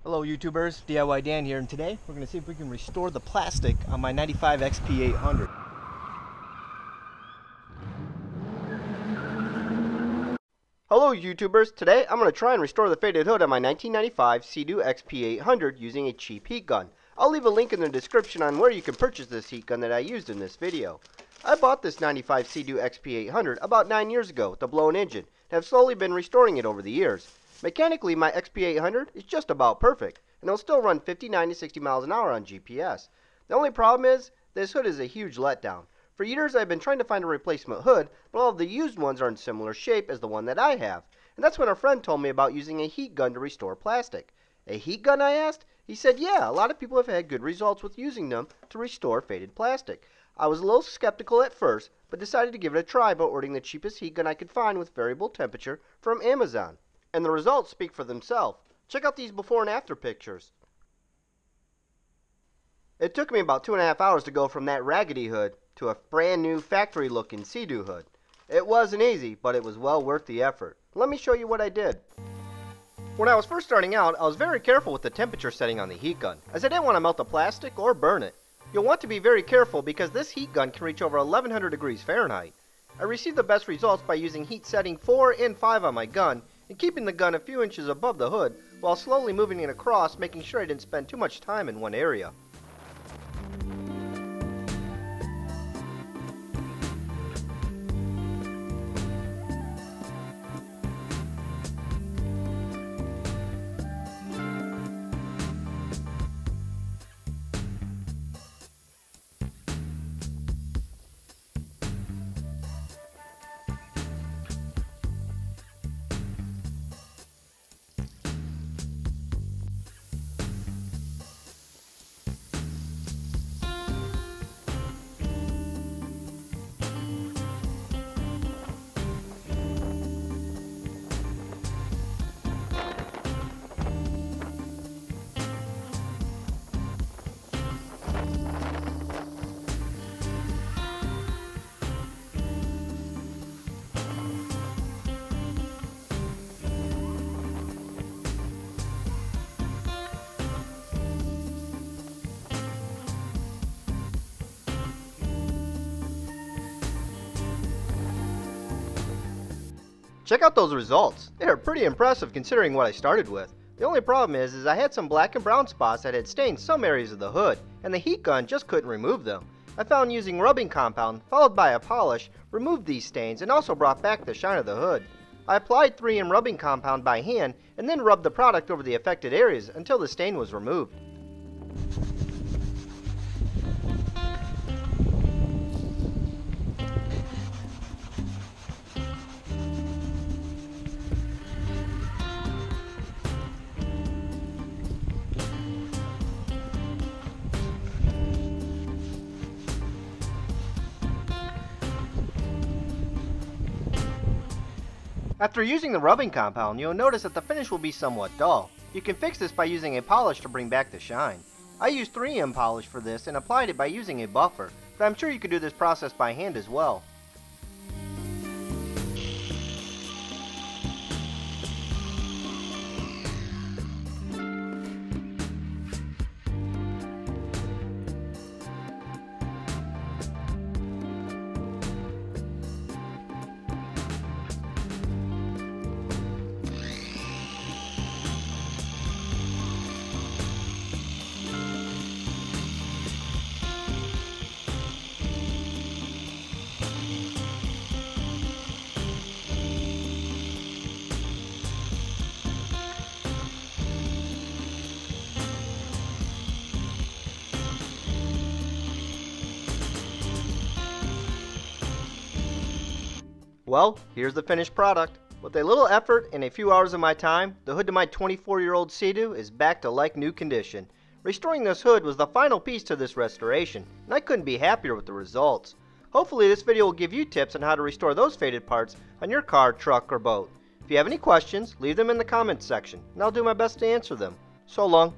Hello YouTubers, DIYDan here, and today we're going to see if we can restore the plastic on my 95 XP800. Hello YouTubers, today I'm going to try and restore the faded hood on my 1995 SeaDoo XP800 using a cheap heat gun. I'll leave a link in the description on where you can purchase this heat gun that I used in this video. I bought this 95 SeaDoo XP800 about 9 years ago with a blown engine and have slowly been restoring it over the years. Mechanically, my XP800 is just about perfect, and it'll still run 59 to 60 miles an hour on GPS. The only problem is, this hood is a huge letdown. For years, I've been trying to find a replacement hood, but all of the used ones are in similar shape as the one that I have. And that's when a friend told me about using a heat gun to restore plastic. A heat gun, I asked? He said, yeah, a lot of people have had good results with using them to restore faded plastic. I was a little skeptical at first, but decided to give it a try by ordering the cheapest heat gun I could find with variable temperature from Amazon. And the results speak for themselves. Check out these before and after pictures. It took me about 2.5 hours to go from that raggedy hood to a brand new factory looking SeaDoo hood. It wasn't easy, but it was well worth the effort. Let me show you what I did. When I was first starting out, I was very careful with the temperature setting on the heat gun, as I didn't want to melt the plastic or burn it. You'll want to be very careful because this heat gun can reach over 1100 degrees Fahrenheit. I received the best results by using heat setting 4 and 5 on my gun, and keeping the gun a few inches above the hood while slowly moving it across, making sure I didn't spend too much time in one area. Check out those results. They are pretty impressive considering what I started with. The only problem is I had some black and brown spots that had stained some areas of the hood, and the heat gun just couldn't remove them. I found using rubbing compound, followed by a polish, removed these stains and also brought back the shine of the hood. I applied 3M rubbing compound by hand and then rubbed the product over the affected areas until the stain was removed. After using the rubbing compound, you'll notice that the finish will be somewhat dull. You can fix this by using a polish to bring back the shine. I used 3M polish for this and applied it by using a buffer, but I'm sure you could do this process by hand as well. Well, here's the finished product. With a little effort and a few hours of my time, the hood to my 24-year-old SeaDoo is back to like new condition. Restoring this hood was the final piece to this restoration, and I couldn't be happier with the results. Hopefully this video will give you tips on how to restore those faded parts on your car, truck, or boat. If you have any questions, leave them in the comments section, and I'll do my best to answer them. So long.